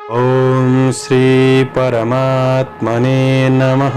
ओम श्री परमात्मने नमः।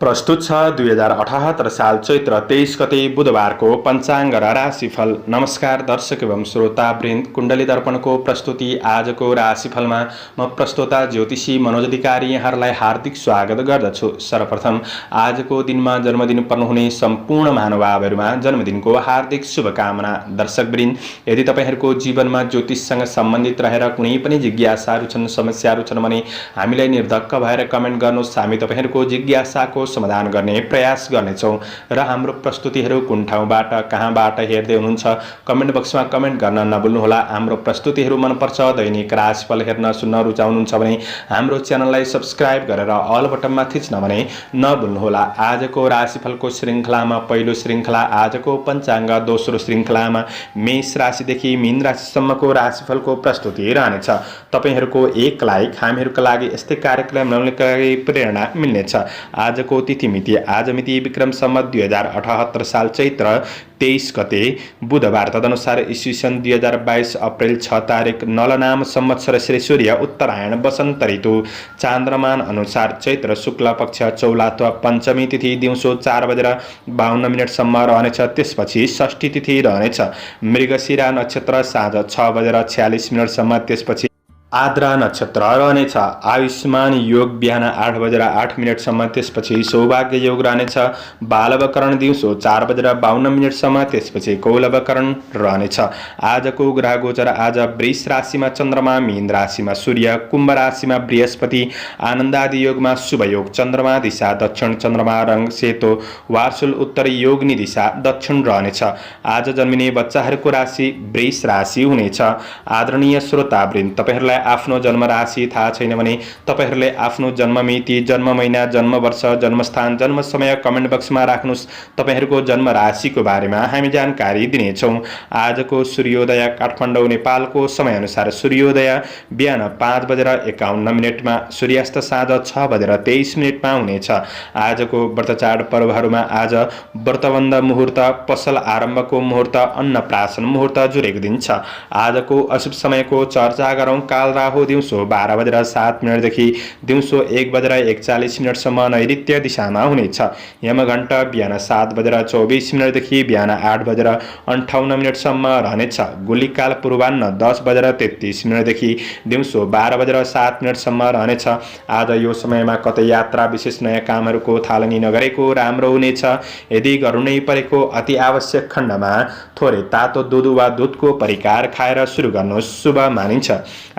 प्रस्तुत छ 2078 साल चैत्र 23 गते बुधबारको पञ्चाङ्ग र राशिफल। नमस्कार दर्शक एवं श्रोतावृन्द, कुण्डली दर्पणको प्रस्तुति आजको राशिफलमा म प्रस्तोता ज्योतिषी मनोज अधिकारी यहाँहरूलाई हार्दिक स्वागत गर्दछु। सर्वप्रथम आजको दिनमा जन्मदिन पर्नुहुने सम्पूर्ण महानुभावहरूमा जन्मदिनको हार्दिक शुभकामना। दर्शकवृन्द, यदि तपाईहरूको जीवनमा ज्योतिषसँग सम्बन्धित रहेर कुनै पनि जिज्ञासाहरू छन्, समस्याहरू छन् भने हामीलाई निर्धक्क भएर कमेन्ट गर्नुहोस्। हामी तपाईहरूको जिज्ञासाको समाधान गर्ने प्रयास गर्नेछौँ र हाम्रो प्रस्तुतिहरू कुन ठाउँबाट कहाँबाट हेर्दै हुनुहुन्छ कमेन्ट बक्समा कमेन्ट गर्न नभुल्नुहोला। हाम्रो प्रस्तुतिहरू मनपर्छ, दैनिक राशिफल हेर्न सुन्न रुचाउनुहुन्छ भने हाम्रो च्यानललाई सब्स्क्राइब गरेर अल बटनमा थिच्न भने नभुल्नुहोला। आजको राशिफलको श्रृङ्खलामा पहिलो श्रृङ्खला, आजको पञ्चाङ्ग दोस्रो श्रृङ्खलामा मेष राशिदेखि मीन राशिसम्मको राशिफलको प्रस्तुति रहनेछ। तपाईहरूको एक लाइक हामीहरूका लागि यस्तै कार्यक्रम ल्याउनका लागि प्रेरणा मिल्नेछ। आजको तिथिमिति आज मिति विक्रम सम्वत 2078 साल चैत्र 23 गते बुधबार, तदनुसार ईस्वीसन 2022 अप्रेल 6 तारिक नलनाम संवत्सर श्री सूर्य उत्तरायण वसन्त ऋतु, चान्द्रमान अनुसार चैत्र शुक्ल पक्ष चौलात्वा पञ्चमी तिथि दिउँसो 4:52 रहनेछ। त्यसपछि षष्ठी तिथि रहनेछ। मृगशिरा नक्षत्र साँझ 6:46 त्यसपछि आद्रा नक्षत्र रहनेछ। आयुष्मान योग बिहान 8:08 त्यसपछि सौभाग्य योग रहनेछ। बालवकरण दिउँसो 4:52 त्यसपछि कौलवकरण रहनेछ। आजको ग्रह गोचर आज वृष राशिमा चन्द्रमा, मीन राशिमा सूर्य, कुम्भ राशिमा बृहस्पति, आनन्दादि योगमा शुभ योग, चन्द्रमा दिशा दक्षिण, चन्द्रमा रङ सेतो, वार्सुल उत्तर, योगनी दिशा दक्षिण रहनेछ। आज जन्मिने बच्चाहरूको राशि वृष राशि हुनेछ। आदरणीय श्रोतावृन्द, तपाईहरूलाई आफ्नो जन्म राशि थाहा छैन भने तपाईहरूले आफ्नो जन्म मिति, जन्म महिना, जन्म वर्ष, जन्मस्थान, जन्म समय कमेन्ट बक्समा राख्नुहोस्। तपाईहरूको जन्म राशिको बारेमा हामी जानकारी दिनेछौँ। आजको सूर्योदय काठमाडौँ नेपालको समयअनुसार सूर्योदय बिहान 5:51 सूर्यास्त साँझ 6:23 हुनेछ। आजको व्रतचाड पर्वहरूमा आज व्रतबन्ध मुहुर्त, पसल आरम्भको मुहुर्त, अन्नप्राशन मुहुर्त जुरेको दिन छ। आजको अशुभ समयको चर्चा गरौँ। काल राहु दिउँसो 12:07 देखि दिउँसो 1:41 नैऋत्य दिशामा हुनेछ। यमघण्टा बिहान 7:24 देखि बिहान 8:58 रहनेछ। गोलीकाल पूर्वाह्न 10:33 देखि दिउँसो 12:07 रहनेछ। आज यो समयमा कतै यात्रा विशेष नयाँ कामहरूको थालनी नगरेको राम्रो हुनेछ। यदि गर्नु नै परेको अति आवश्यक खण्डमा थोरै तातो दुध वा दुधको परिकार खाएर सुरु गर्नु शुभ मानिन्छ।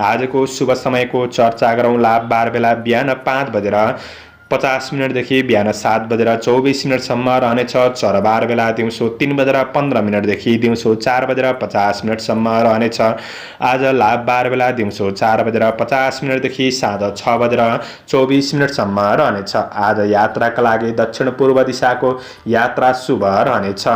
आजको शुभ समयको चर्चा गरौँ। लाभ बार बेला बिहान 5:50 देखि बिहान 7:24 रहनेछ। चरबार बेला दिउँसो 3:15 देखि दिउँसो 4:50 रहनेछ। आज लाभ बार बेला दिउँसो 4:50 देखि साँझ 6:24 रहनेछ। आज यात्राका लागि दक्षिण पूर्व दिशाको यात्रा शुभ रहनेछ।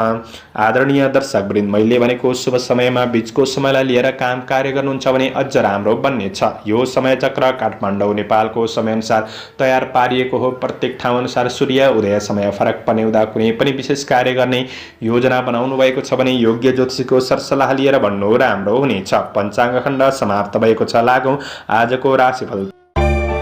आदरणीय दर्शकवृन्द, मैले भनेको शुभ समयमा बीचको समयलाई लिएर काम कार्य गर्नुहुन्छ भने अझ राम्रो बन्नेछ। यो समय चक्र काठमाडौँ नेपालको समयअनुसार तयार पारिएको हो। प्रत्येक ठाउँ अनुसार सूर्य उदय समय फरक पर्ने हुँदा कुनै पनि विशेष कार्य गर्ने योजना बनाउनु भएको छ भने योग्य ज्योतिषीको सरसल्लाह लिएर भन्नु राम्रो हुनेछ। पञ्चाङ्ग खण्ड समाप्त भएको छ। लागौँ आजको राशिफल।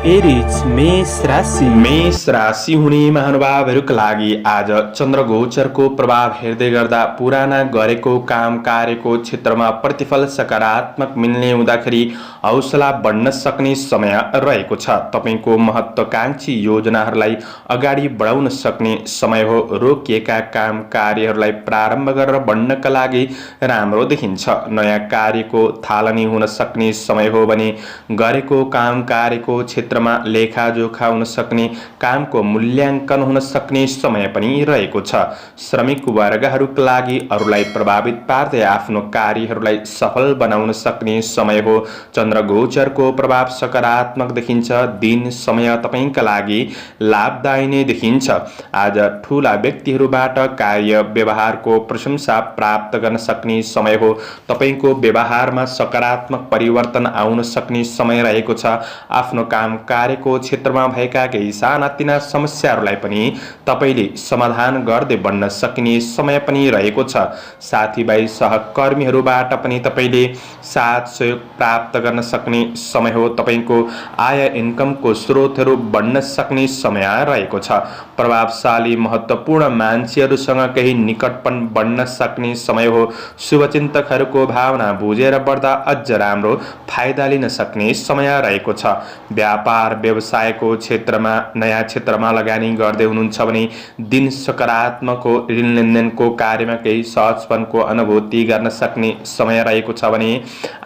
एरिज मेष राशि हुने महानुभावहरूका लागि आज चन्द्र गोचरको प्रभाव हेर्दै गर्दा पुराना गरेको काम कार्यको क्षेत्रमा प्रतिफल सकारात्मक मिल्ने हुँदाखेरि हौसला बढ्न सक्ने समय रहेको छ। तपाईको महत्त्वकांक्षी योजनाहरूलाई अगाडि बढाउन सक्ने समय हो। रोकिएका काम कार्यहरूलाई प्रारम्भ गरेर बढ्नका लागि राम्रो देखिन्छ। नयाँ कार्यको थालनी हुन सक्ने समय हो भने गरेको काम कार्यको क्षेत्रमा लेखाजोखा हुन सक्ने, कामको मूल्याङ्कन हुन सक्ने समय पनि रहेको छ। श्रमिक वर्गहरूका लागि अरूलाई प्रभावित पार्दै आफ्नो कार्यहरूलाई सफल बनाउन सक्ने समय हो। चन्द्र गोचरको प्रभाव सकारात्मक देखिन्छ। दिन समय तपाईका लागि लाभदायी नै देखिन्छ। आज ठूला व्यक्तिहरूबाट कार्य व्यवहारको प्रशंसा प्राप्त गर्न सक्ने समय हो। तपाईको व्यवहारमा सकारात्मक परिवर्तन आउन सक्ने समय रहेको छ। आफ्नो काम कार्यको क्षेत्रमा भएका केही सानातिना समस्याहरूलाई पनि तपाईले समाधान गर्दै बढ्न सकिने समय पनि रहेको छ। साथीभाइ सहकर्मीहरूबाट पनि तपाईले साथ सहयोग प्राप्त गर्न सक्ने समय हो। तपाईको आय इन्कमको स्रोतहरू बढ्न सक्ने समय रहेको छ। प्रभावशाली महत्त्वपूर्ण मान्छेहरूसँग केही निकटपन बढ्न सक्ने समय हो। शुभचिन्तकहरूको भावना बुझेर बढ्दा अझ राम्रो फाइदा लिन सक्ने समय रहेको छ। व्यापार व्यवसायको क्षेत्रमा नयाँ क्षेत्रमा लगानी गर्दै हुनुहुन्छ भने दिन सकारात्मक हो। ऋण लेनदेनको कार्यमा केही सहजपनको अनुभूति गर्न सक्ने समय रहेको छ भने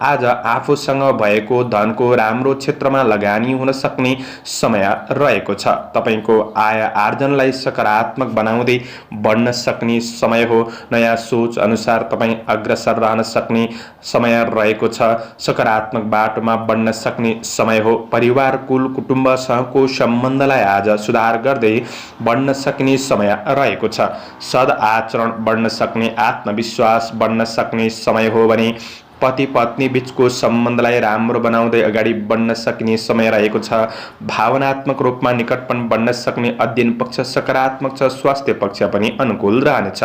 आज आफूसँग भएको धनको राम्रो क्षेत्रमा लगानी हुन सक्ने समय रहेको छ। तपाईको आय आर्जनलाई सकारात्मक बनाउँदै बढ्न सक्ने समय हो। नयाँ सोच अनुसार तपाईँ अग्रसर रहन सक्ने समय रहेको छ। सकारात्मक बाटोमा बढ्न सक्ने समय हो। परिवार कुल कुटुम्बसँगको सम्बन्धलाई आज सुधार गर्दै बढ्न सक्ने समय रहेको छ। सद आचरण बढ्न सक्ने, आत्मविश्वास बढ्न सक्ने समय हो भने पति पत्नी बीचको सम्बन्धलाई राम्रो बनाउँदै अगाडि बढ्न सकिने समय रहेको छ। भावनात्मक रूपमा निकटपन बढ्न सक्ने, अध्ययन पक्ष सकारात्मक छ, स्वास्थ्य पक्ष पनि अनुकूल रहनेछ।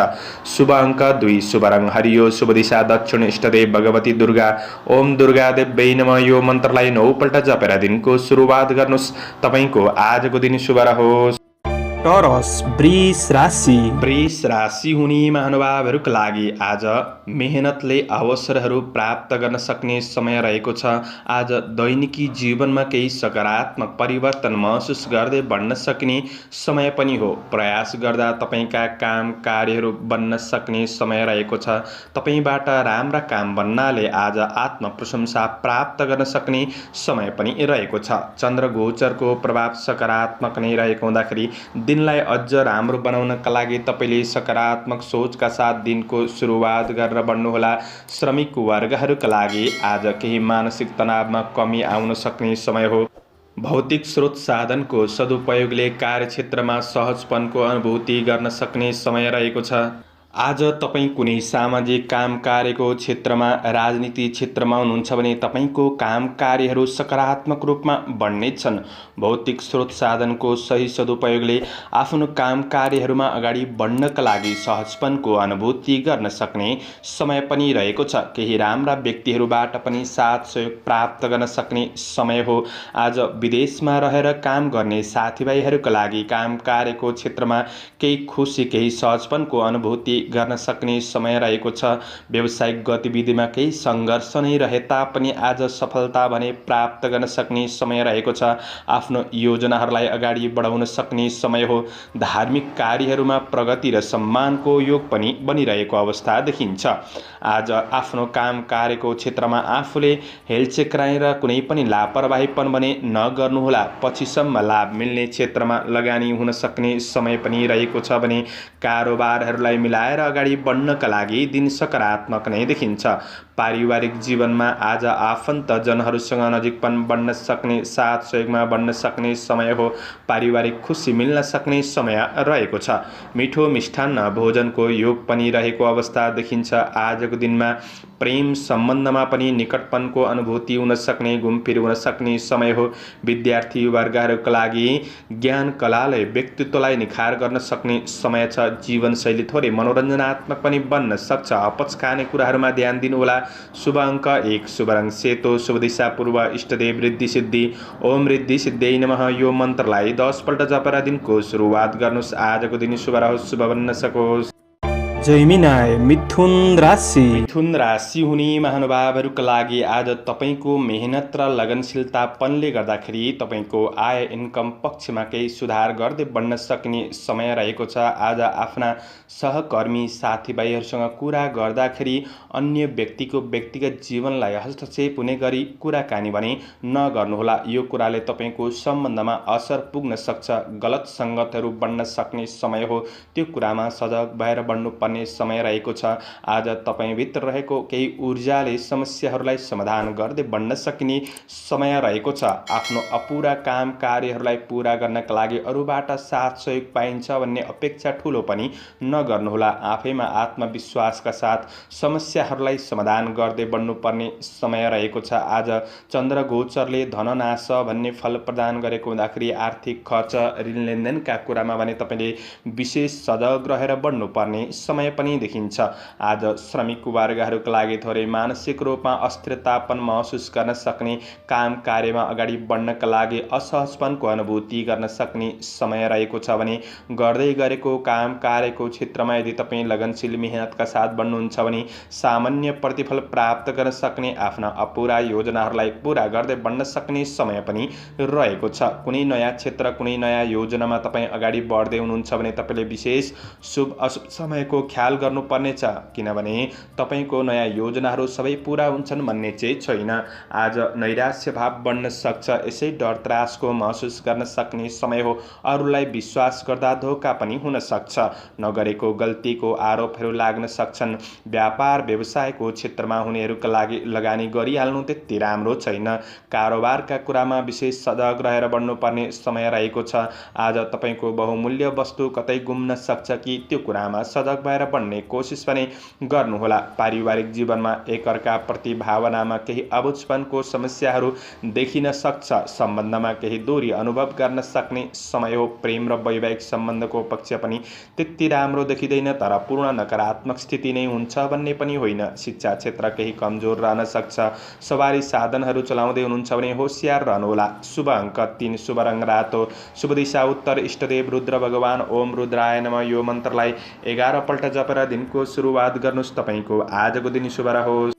शुभ अङ्क 2, शुभ रङ हरियो, शुभ दिशा दक्षिण, इष्टदेव भगवती दुर्गा। ओम दुर्गा देव्यै नमः। यो मन्त्रलाई 9 पल्ट जपेर दिनको सुरुवात गर्नुहोस्। तपाईको आजको दिन शुभ रहोस्। टोरस वृष राशि। वृष राशि हुने महानुभावहरूका लागि आज मेहनतले अवसरहरू प्राप्त गर्न सक्ने समय रहेको छ। आज दैनिकी जीवनमा केही सकारात्मक परिवर्तन महसुस गर्दै बढ्न सकिने समय पनि हो। प्रयास गर्दा तपाईका काम कार्यहरू बन्न सक्ने समय रहेको छ। तपाईबाट राम्रा काम बन्नाले आज आत्मप्रशंसा प्राप्त गर्न सक्ने समय पनि रहेको छ। चन्द्र गोचरको प्रभाव सकारात्मक नै रहेको हुँदाखेरि दिनलाई अझ राम्रो बनाउनका लागि तपाईले सकारात्मक सोचका साथ दिनको सुरुवात गरेर बढ्नुहोला। श्रमिक वर्गहरूका लागि आज केही मानसिक तनावमा कमी आउन सक्ने समय हो। भौतिक स्रोत साधनको सदुपयोगले कार्यक्षेत्रमा सहजपनको अनुभूति गर्न सक्ने समय रहेको छ। आज तपाईँ कुनै सामाजिक काम कार्यको क्षेत्रमा, राजनीति क्षेत्रमा हुनुहुन्छ भने तपाईको काम कार्यहरू सकारात्मक रूपमा बढ्नेछन्। भौतिक स्रोत साधनको सही सदुपयोगले आफ्नो काम कार्यहरूमा अगाडि बढ्नका लागि सहजपनको अनुभूति गर्न सक्ने समय पनि रहेको छ। केही राम्रा व्यक्तिहरूबाट पनि साथ सहयोग प्राप्त गर्न सक्ने समय हो। आज विदेशमा रहेर काम गर्ने साथीभाइहरूका लागि काम कार्यको क्षेत्रमा केही खुसी, केही सहजपनको अनुभूति गर्न सक्ने समय रहेको छ। व्यावसायिक गतिविधिमा केही सङ्घर्ष नै रहे तापनि आज सफलता भने प्राप्त गर्न सक्ने समय रहेको छ। आफ्नो योजनाहरूलाई अगाडि बढाउन सक्ने समय हो। धार्मिक कार्यहरूमा प्रगति र सम्मानको योग पनि बनिरहेको अवस्था देखिन्छ। आज आफ्नो काम कार्यको क्षेत्रमा आफूले हेलचेक्राइ र कुनै पनि लापरवाहीपन भने नगर्नुहोला। पछिसम्म लाभ मिल्ने क्षेत्रमा लगानी हुन सक्ने समय पनि रहेको छ भने कारोबारहरूलाई मिलाएर अगाडि बढ्नका लागि दिन सकारात्मक नै देखिन्छ। पारिवारिक जीवनमा आज आफन्तजनहरूसँग नजिकपन बढ्न सक्ने, साथ सहयोगमा बढ्न सक्ने समय हो। पारिवारिक खुसी मिल्न सक्ने समय रहेको छ। मिठो मिष्ठान्न भोजनको योग पनि रहेको अवस्था देखिन्छ। आजको दिनमा प्रेम सम्बन्धमा पनि निकटपनको अनुभूति हुन सक्ने, घुमफिर हुन सक्ने समय हो। विद्यार्थी वर्गहरूका लागि ज्ञान कलाले व्यक्तित्वलाई निखार गर्न सक्ने समय छ। जीवनशैली थोरै मनोरञ्जनात्मक पनि बन्न सक्छ। अपच खाने कुराहरूमा ध्यान दिनुहोला। शुभ अङ्क 1, शुभ रङ सेतो, शुभ दिशा पूर्व, इष्टदेव रिद्धि सिद्धि। ओम रिद्धि सिद्धियै नमः। यो मन्त्रलाई 10 पल्ट जपेर दिनको सुरुवात गर्नुहोस्। आजको दिन शुभ रहोस्, शुभ बन्न सकोस्। जैमिनाय मिथुन राशि। मिथुन राशि हुने महानुभावहरूका लागि आज तपाईको मेहनत र लगनशीलतापनले गर्दाखेरि तपाईको आय इन्कम पक्षमा केही सुधार गर्दै बढ्न सक्ने समय रहेको छ। आज आफ्ना सहकर्मी साथीभाइहरूसँग कुरा गर्दाखेरि अन्य व्यक्तिको व्यक्तिगत जीवनलाई हस्तक्षेप हुने गरी कुराकानी भने नगर्नुहोला। यो कुराले तपाईको सम्बन्धमा असर पुग्न सक्छ। गलत सङ्गतहरू बन्न सक्ने समय हो। त्यो कुरामा सजग भएर बढ्नु बन्नुपर्ने समय रहेको छ। आज तपाईँभित्र रहेको केही ऊर्जाले समस्याहरूलाई समाधान गर्दै बढ्न सकिने समय रहेको छ। आफ्नो अपुरा काम कार्यहरूलाई पूरा गर्नका लागि अरूबाट साथ सहयोग पाइन्छ भन्ने अपेक्षा ठुलो पनि नगर्नुहोला। आफैमा आत्मविश्वासका साथ समस्याहरूलाई समाधान गर्दै बढ्नुपर्ने समय रहेको छ। आज चन्द्र गोचरले धननाश भन्ने फल प्रदान गरेको हुँदाखेरि आर्थिक खर्च ऋण लेनदेनका कुरामा भने तपाईँले विशेष सजग रहेर बढ्नुपर्ने समय पनि देखिन्छ। आज श्रमिक वर्गहरूका लागि थोरै मानसिक रूपमा अस्थिरतापन महसुस गर्न सक्ने, काम कार्यमा अगाडि बढ्नका लागि असहजपनको अनुभूति गर्न सक्ने समय रहेको छ भने गर्दै गरेको काम कार्यको क्षेत्रमा यदि तपाईँ लगनशील मेहनतका साथ बढ्नुहुन्छ भने सामान्य प्रतिफल प्राप्त गर्न सक्ने, आफ्ना अपुरा योजनाहरूलाई पूरा गर्दै बढ्न सक्ने समय पनि रहेको छ। कुनै नयाँ क्षेत्र कुनै नयाँ योजनामा तपाईँ अगाडि बढ्दै हुनुहुन्छ भने तपाईँले विशेष शुभ अशुभ समयको ख्याल गर्नुपर्नेछ, किनभने तपाईँको नयाँ योजनाहरू सबै पूरा हुन्छन् भन्ने चाहिँ छैन। आज नैराश्य भाव बढ्न सक्छ, यसै डर त्रासको महसुस गर्न सक्ने समय हो। अरूलाई विश्वास गर्दा धोका पनि हुन सक्छ, नगरेको गल्तीको आरोपहरू लाग्न सक्छन्। व्यापार व्यवसायको क्षेत्रमा हुनेहरूका लागि लगानी गरिहाल्नु त्यति राम्रो छैन। कारोबारका कुरामा विशेष सजग रहेर बढ्नुपर्ने समय रहेको छ। आज तपाईँको बहुमूल्य वस्तु कतै गुम्न सक्छ कि त्यो कुरामा सजग भएर बढ्ने कोसिस पनि गर्नुहोला। पारिवारिक जीवनमा एकअर्काप्रति भावनामा केही अबुझपनको समस्याहरू देखिन सक्छ। सम्बन्धमा केही दूरी अनुभव गर्न सक्ने समय हो। प्रेम र वैवाहिक सम्बन्धको पक्ष पनि त्यति राम्रो देखिँदैन, तर पूर्ण नकारात्मक स्थिति नै हुन्छ भन्ने पनि होइन। शिक्षा क्षेत्र केही कमजोर रहन सक्छ। सवारी साधनहरू चलाउँदै हुनुहुन्छ भने होसियार रहनुहोला। शुभ अङ्क 3, शुभ रङ रातो, शुभ दिशा उत्तर, इष्टदेव रुद्र भगवान। ओम रुद्राय नमः। यो मन्त्रलाई 11 पल्ट जपेर दिनको सुरुवात गर्नुहोस्। तपाईँको आजको दिन शुभ रहोस्।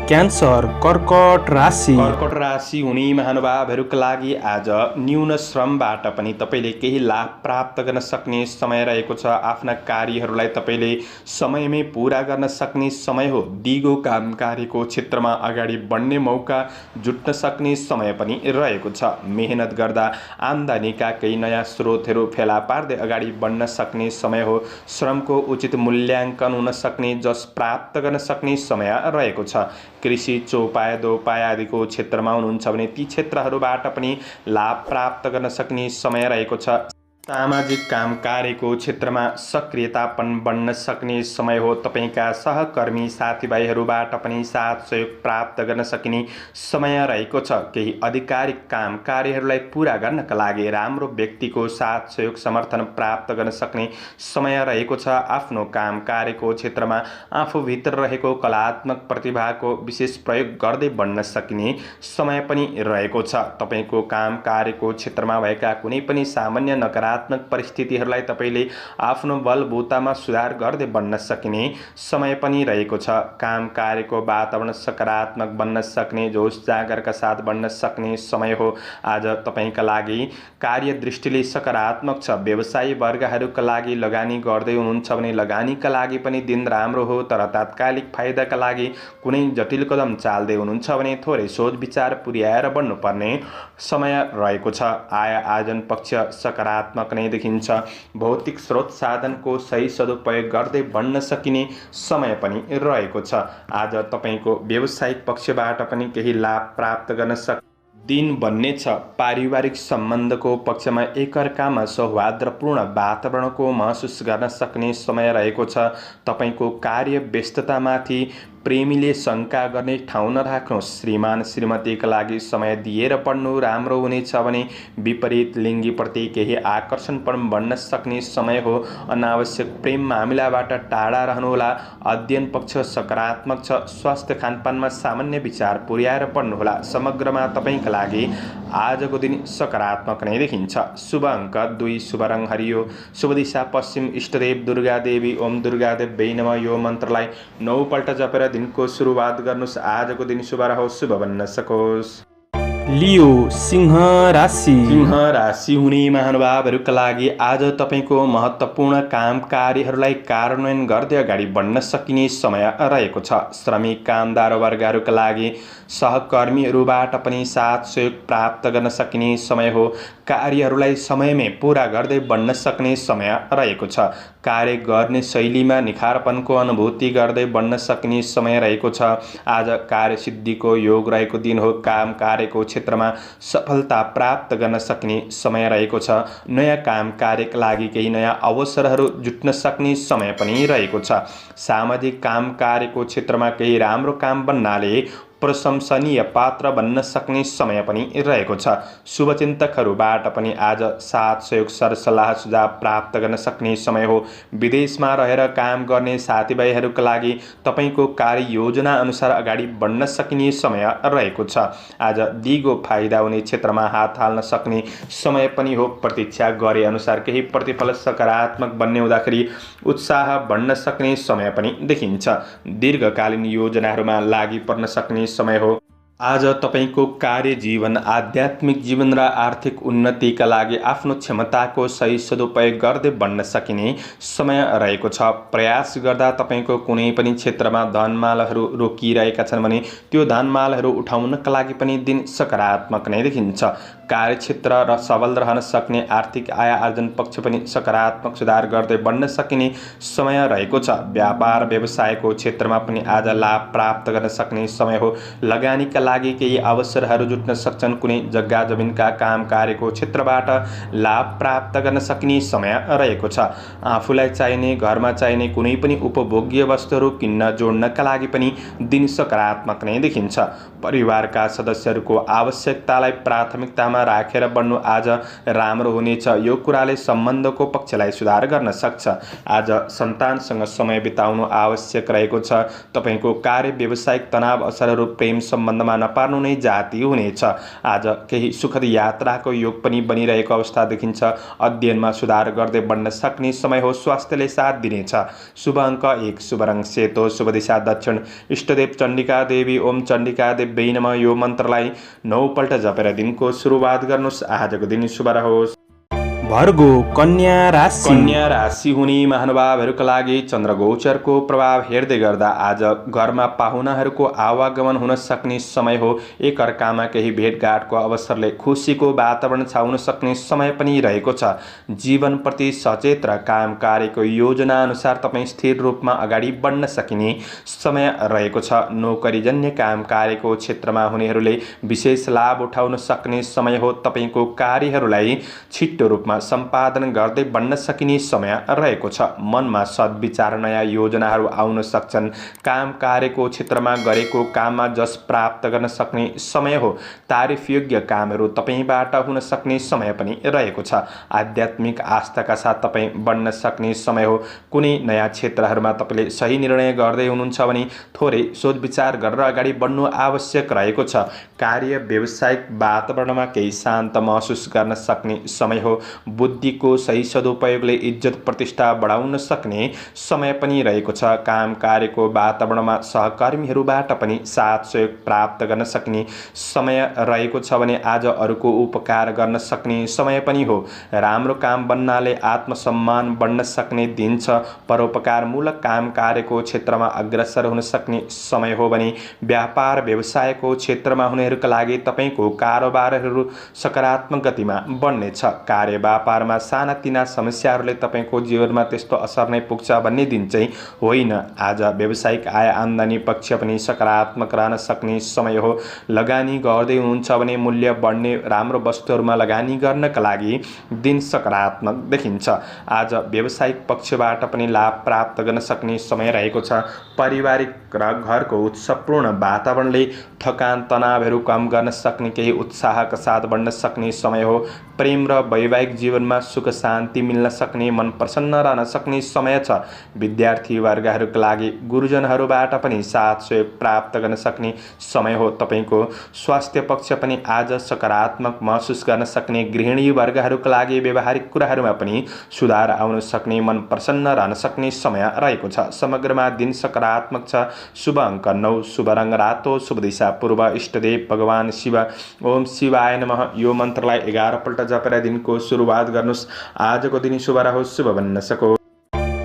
क्यान्सर कर्कट राशि। कर्कट राशि हुने महानुभावहरूका लागि आज न्यून श्रमबाट पनि तपाईँले केही लाभ प्राप्त गर्न सक्ने समय रहेको छ। आफ्ना कार्यहरूलाई तपाईँले समयमै पूरा गर्न सक्ने समय हो। दिगो काम कार्यको क्षेत्रमा अगाडि बढ्ने मौका जुट्न सक्ने समय पनि रहेको छ। मेहनत गर्दा आम्दानीका केही नयाँ स्रोतहरू फेला पार्दै अगाडि बढ्न सक्ने समय हो। श्रमको उचित मूल्याङ्कन हुन सक्ने, जस प्राप्त गर्न सक्ने समय रहेको छ। कृषि, चौपाया, दोपाया आदिको क्षेत्रमा हुनुहुन्छ भने ती क्षेत्रहरूबाट पनि लाभ प्राप्त गर्न सक्ने समय रहेको छ। सामाजिक काम कार्यको क्षेत्रमा सक्रियतापन बढ्न सक्ने समय हो। तपाईँका सहकर्मी साथीभाइहरूबाट पनि साथ सहयोग प्राप्त गर्न सकिने समय रहेको छ। केही आधिकारिक काम कार्यहरूलाई पूरा गर्नका लागि राम्रो व्यक्तिको साथ सहयोग समर्थन प्राप्त गर्न सक्ने समय रहेको छ। आफ्नो काम कार्यको क्षेत्रमा आफूभित्र रहेको कलात्मक प्रतिभाको विशेष प्रयोग गर्दै बढ्न सकिने समय पनि रहेको छ। तपाईँको काम कार्यको क्षेत्रमा भएका कुनै पनि सामान्य नकारात्मक परिस्थितिहरूलाई तपाईँले आफ्नो बलबुतामा सुधार गर्दै बढ्न सकिने समय पनि रहेको छ। काम कार्यको वातावरण सकारात्मक बन्न सक्ने, जोश जागरका साथ बढ्न सक्ने समय हो। आज तपाईँका लागि कार्य दृष्टिले सकारात्मक छ। व्यवसायी वर्गहरूका लागि लगानी गर्दै हुनुहुन्छ भने लगानीका लागि पनि दिन राम्रो हो, तर तात्कालिक फाइदाका लागि कुनै जटिल कदम चाल्दै हुनुहुन्छ भने थोरै सोच विचार पुर्याएर बढ्नुपर्ने समय रहेको छ। आय आर्जन पक्ष सकारात्मक नै देखिन्छ। भौतिक स्रोत साधनको सही सदुपयोग गर्दै बढ्न सकिने समय पनि रहेको छ। आज तपाईँको व्यावसायिक पक्षबाट पनि केही लाभ प्राप्त गर्न दिन बन्नेछ। पारिवारिक सम्बन्धको पक्षमा एकअर्कामा सौहार्दपूर्ण वातावरणको महसुस गर्न सक्ने समय रहेको छ। तपाईँको कार्य व्यस्ततामाथि प्रेमीले शङ्का गर्ने ठाउँ नराख्नुहोस्। श्रीमान श्रीमतीका लागि समय दिएर पढ्नु राम्रो हुनेछ भने विपरीत लिङ्गीप्रति केही आकर्षण पनि बढ्न सक्ने समय हो। अनावश्यक प्रेम मामिलाबाट टाढा रहनुहोला। अध्ययन पक्ष सकारात्मक छ। स्वास्थ्य खानपानमा सामान्य विचार पुर्याएर पढ्नुहोला। समग्रमा तपाईँका लागि आजको दिन सकारात्मक नै देखिन्छ। शुभ अङ्क 2, शुभ रङ हरियो, शुभ दिशा पश्चिम, इष्टदेव दुर्गा देवी। ओम दुर्गा देवी नमः। यो मन्त्रलाई 9 पल्ट जपेर दिनको सुरुवात गर्नुहोस्। आजको दिन शुभ रहोस्, शुभ बन्न सकोस्। लियो सिंह राशि। सिंह राशि हुने महानुभावहरूका लागि आज तपाईँको महत्त्वपूर्ण काम कार्यहरूलाई कार्यान्वयन गर्दै अगाडि बढ्न सकिने समय रहेको छ। श्रमिक कामदार वर्गहरूका लागि सहकर्मीहरूबाट पनि साथ सहयोग प्राप्त गर्न सकिने समय हो। कार्यहरूलाई समयमै पूरा गर्दै बढ्न सक्ने समय रहेको छ। कार्य गर्ने शैलीमा निखारपनको अनुभूति गर्दै बढ्न सक्ने समय रहेको छ। आज कार्यसिद्धिको योग रहेको दिन हो। काम कार्यको क्षेत्रमा सफलता प्राप्त गर्न सक्ने समय रहेको छ। नयाँ काम कार्यका लागि केही नयाँ अवसरहरू जुट्न सक्ने समय पनि रहेको छ। सामाजिक काम कार्यको क्षेत्रमा केही राम्रो काम बन्नाले प्रशंसनीय पात्र बन्न सक्ने समय पनि रहेको छ। शुभचिन्तकहरूबाट पनि आज साथ सहयोग सरसल्लाह सुझाव प्राप्त गर्न सक्ने समय हो। विदेशमा रहेर काम गर्ने साथीभाइहरूका लागि तपाईँको कार्य योजना अनुसार अगाडि बढ्न सकिने समय रहेको छ। आज दिगो फाइदा हुने क्षेत्रमा हात हाल्न सक्ने समय पनि हो। प्रतीक्षा गरे अनुसार केही प्रतिफल सकारात्मक बन्ने हुँदाखेरि उत्साह बढ्न सक्ने समय पनि देखिन्छ। दीर्घकालीन योजनाहरूमा लागि पर्न सक्ने समय हो। आज तपाईँको कार्य जीवन, आध्यात्मिक जीवन र आर्थिक उन्नतिका लागि आफ्नो क्षमताको सही सदुपयोग गर्दै बढ्न सकिने समय रहेको छ। प्रयास गर्दा तपाईँको कुनै पनि क्षेत्रमा धनमालहरू रोकिरहेका छन् भने त्यो धनमालहरू उठाउनका लागि पनि दिन सकारात्मक नै देखिन्छ। कार्यक्षेत्र र सबल रहन सक्ने आर्थिक आय आर्जन पक्ष पनि सकारात्मक सुधार गर्दै बढ्न सकिने समय रहेको छ। व्यापार व्यवसायको क्षेत्रमा पनि आज लाभ प्राप्त गर्न सक्ने समय हो। लगानीका लागि केही अवसरहरू जुट्न सक्छन्। कुनै जग्गा जमिनका काम कार्यको क्षेत्रबाट लाभ प्राप्त गर्न सकिने समय रहेको छ। आफूलाई चाहिने, घरमा चाहिने कुनै पनि उपभोग्य वस्तुहरू किन्न जोड्नका लागि पनि दिन सकारात्मक नै देखिन्छ। परिवारका सदस्यहरूको आवश्यकतालाई प्राथमिकतामा राखेर बढ्नु आज राम्रो हुनेछ। यो कुराले सम्बन्धको पक्षलाई सुधार गर्न सक्छ। आज सन्तानसँग समय बिताउनु आवश्यक रहेको छ। तपाईँको कार्य व्यावसायिक तनाव असरहरू प्रेम सम्बन्धमा नपार्नु नै जाती हुनेछ। आज केही सुखद यात्राको योग पनि बनिरहेको अवस्था देखिन्छ। अध्ययनमा सुधार गर्दै बढ्न सक्ने समय हो। स्वास्थ्यले साथ दिनेछ। शुभ अङ्क 1, शुभ रङ सेतो, शुभ दिशा दक्षिण। इष्टदेव चण्डिका देवी। ओम चण्डिका देवी नमः। यो मन्त्रलाई 9 पल्ट जपेर दिनको सुरुवात गर्नुहोस्। आजको दिन शुभ रहोस्। भर्गो कन्या राशि। कन्या राशि हुने महानुभावहरूका लागि चन्द्रगोचरको प्रभाव हेर्दै गर्दा आज घरमा पाहुनाहरूको आवागमन हुन सक्ने समय हो। एकअर्कामा केही भेटघाटको अवसरले खुसीको वातावरण छाउन सक्ने समय पनि रहेको छ। जीवनप्रति सचेत र काम कार्यको योजना अनुसार तपाईँ स्थिर रूपमा अगाडि बढ्न सकिने समय रहेको छ। नोकरीजन्य काम कार्यको क्षेत्रमा हुनेहरूले विशेष लाभ उठाउन सक्ने समय हो। तपाईँको कार्यहरूलाई छिट्टो रूपमा सम्पादन गर्दै बढ्न सकिने समय रहेको छ। मनमा सद्विचार, नयाँ योजनाहरू आउन सक्छन्। काम कार्यको क्षेत्रमा गरेको काममा जस प्राप्त गर्न सक्ने समय हो। तारिफयोग्य कामहरू तपाईँबाट हुन सक्ने समय पनि रहेको छ। आध्यात्मिक आस्थाका साथ तपाईँ बढ्न सक्ने समय हो। कुनै नयाँ क्षेत्रहरूमा तपाईँले सही निर्णय गर्दै हुनुहुन्छ भने थोरै सोचविचार गरेर अगाडि बढ्नु आवश्यक रहेको छ। कार्य व्यावसायिक वातावरणमा केही शान्त महसुस गर्न सक्ने समय हो। बुद्धिको सही सदुपयोगले इज्जत प्रतिष्ठा बढाउन सक्ने समय पनि रहेको छ। काम कार्यको वातावरणमा सहकर्मीहरूबाट पनि साथ सहयोग प्राप्त गर्न सक्ने समय रहेको छ भने आज अरूको उपकार गर्न सक्ने समय पनि हो। राम्रो काम बन्नाले आत्मसम्मान बढ्न सक्ने दिन छ। परोपकारमूलक काम कार्यको क्षेत्रमा अग्रसर हुन सक्ने समय हो भने व्यापार व्यवसायको क्षेत्रमा हुनेहरूका लागि तपाईँको कारोबारहरू सकारात्मक गतिमा बढ्नेछ। कार्य व्यापारमा सानातिना समस्याहरूले तपाईँको जीवनमा त्यस्तो असर नै पुग्छ भन्ने दिन चाहिँ होइन। आज व्यावसायिक आय आम्दानी पक्ष पनि सकारात्मक रहन सक्ने समय हो। लगानी गर्दै हुनुहुन्छ भने मूल्य बढ्ने राम्रो वस्तुहरूमा लगानी गर्नका लागि दिन सकारात्मक देखिन्छ। आज व्यावसायिक पक्षबाट पनि लाभ प्राप्त गर्न सक्ने समय रहेको छ। पारिवारिक र घरको उत्सवपूर्ण वातावरणले थकान तनावहरू कम गर्न सक्ने, केही उत्साहका साथ बढ्न सक्ने समय हो। प्रेम र वैवाहिक जीवनमा सुख शान्ति मिल्न सक्ने, मन प्रसन्न रहन सक्ने समय छ। विद्यार्थी वर्गहरूका लागि गुरुजनहरूबाट पनि साथ सहयोग प्राप्त गर्न सक्ने समय हो। तपाईँको स्वास्थ्य पक्ष पनि आज सकारात्मक महसुस गर्न सक्ने। गृहिणी वर्गहरूका लागि व्यवहारिक कुराहरूमा पनि सुधार आउन सक्ने, मन प्रसन्न रहन सक्ने समय रहेको छ। समग्रमा दिन सकारात्मक छ। शुभ अङ्क 9, शुभ रङ रातो, शुभ दिशा पूर्व, इष्टदेव भगवान शिव। ओम शिवाय नमः। यो मन्त्रलाई 11 पल्ट जपेर दिनको सुरुवात गर्नुहोस्। आजको दिन शुभ रहोस्, शुभ बन्न सकोस्।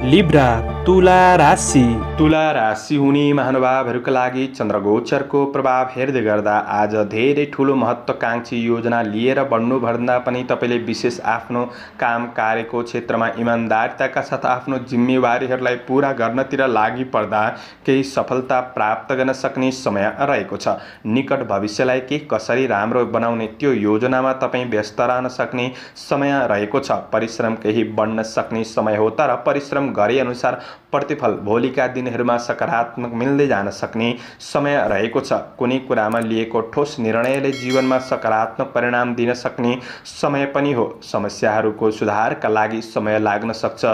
लिब्रा तुला राशि। तुला राशि हुने महानुभावहरूका लागि चन्द्रगोचरको प्रभाव हेर्दै गर्दा आज धेरै ठुलो महत्त्वकाङ्क्षी योजना लिएर बढ्नुभन्दा पनि तपाईँले विशेष आफ्नो काम कार्यको क्षेत्रमा इमान्दारिताका साथ आफ्नो जिम्मेवारीहरूलाई पुरा गर्नतिर लागि पर्दा केही सफलता प्राप्त गर्न सक्ने समय रहेको छ। निकट भविष्यलाई के कसरी राम्रो बनाउने त्यो योजनामा तपाईँ व्यस्त रहन सक्ने समय रहेको छ। परिश्रम केही बढ्न सक्ने समय हो, तर परिश्रम गरे अनुसार प्रतिफल भोलिका दिनहरूमा सकारात्मक मिल्दै जान सक्ने समय रहेको छ। कुनै कुरामा लिएको ठोस निर्णयले जीवनमा सकारात्मक परिणाम दिन सक्ने समय पनि हो। समस्याहरूको सुधारका लागि समय लाग्न सक्छ।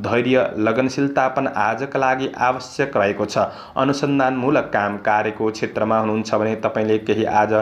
धैर्य लगनशीलता पनि आजका लागि आवश्यक रहेको छ। अनुसन्धानमूलक काम कार्यको क्षेत्रमा हुनुहुन्छ भने तपाईँले केही आज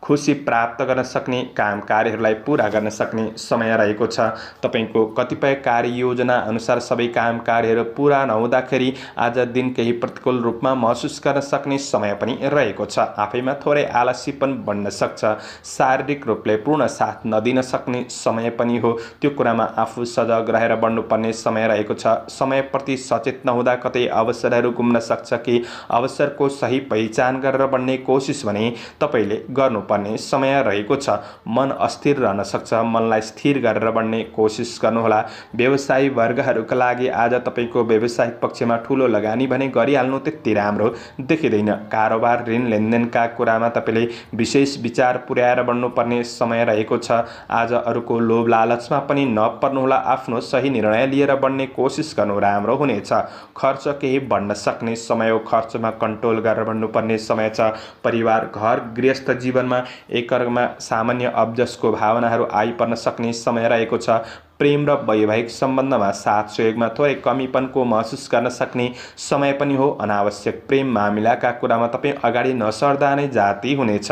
खुसी प्राप्त गर्न सक्ने, काम कार्यहरूलाई पुरा गर्न सक्ने समय रहेको छ। तपाईँको कतिपय कार्ययोजना अनुसार सबै काम कार्यहरू पुरा नहुँदाखेरि आज दिन केही प्रतिकूल रूपमा महसुस गर्न सक्ने समय पनि रहेको छ। आफैमा थोरै आलस्यपन बढ्न सक्छ। शारीरिक रूपले पूर्ण साथ नदिन सक्ने समय पनि हो। त्यो कुरामा आफू सजग रहेर बढ्नुपर्ने समय रहेको छ। समयप्रति सचेत नहुँदा कतै अवसरहरू गुम्न सक्छ कि अवसरको सही पहिचान गरेर बढ्ने कोसिस भने तपाईँले गर्नुपर्ने समय रहेको छ। मन अस्थिर रहन सक्छ। मनलाई स्थिर गरेर बढ्ने कोसिस गर्नुहोला। व्यवसायी वर्गहरूका लागि आज तपाईँको व्यावसायिक पक्षमा ठुलो लगानी भने गरिहाल्नु त्यति राम्रो देखिँदैन। कारोबार ऋण लेनदेनका कुरामा तपाईँले विशेष विचार पुर्याएर बढ्नुपर्ने समय रहेको छ। आज अरूको लोभ लालचमा पनि नपर्नुहोला। आफ्नो सही निर्णय लिएर बढ्ने कोसिस गर्नु राम्रो हुनेछ। खर्च केही बढ्न सक्ने समय हो। खर्चमा कन्ट्रोल गरेर बढ्नुपर्ने समय छ। परिवार घर गृहस्थ जीवनमा एकअर्कामा सामान्य अब्जसको भावनाहरू आइपर्न सक्ने समय रहेको छ। प्रेम र वैवाहिक सम्बन्धमा साथ सहयोगमा थोरै कमीपनको महसुस गर्न सक्ने समय पनि हो। अनावश्यक प्रेम मामिलाका कुरामा तपाईँ अगाडि नसर्दा नै जाती हुनेछ।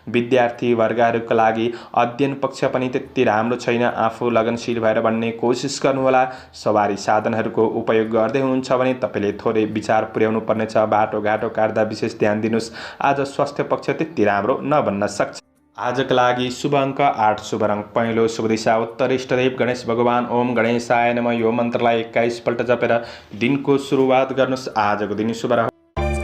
विद्यार्थी वर्गहरूका लागि अध्ययन पक्ष पनि त्यति राम्रो छैन। आफू लगनशील भएर बढ्ने कोसिस गर्नुहोला। सवारी साधनहरूको उपयोग गर्दै हुनुहुन्छ भने तपाईँले थोरै विचार पुर्याउनु पर्नेछ। बाटोघाटो काट्दा विशेष ध्यान दिनुहोस्। आज स्वास्थ्य पक्ष त्यति राम्रो नबन्न सक्छ। आजका लागि शुभ अङ्क 8, शुभ रङ पहेँलो, शुभ दिशा उत्तर, इष्टदेव गणेश भगवान। ओम गणेशाय नमः। यो मन्त्रलाई 21 पल्ट जपेर दिनको सुरुवात गर्नुहोस्। आजको दिन शुभ रहोस्।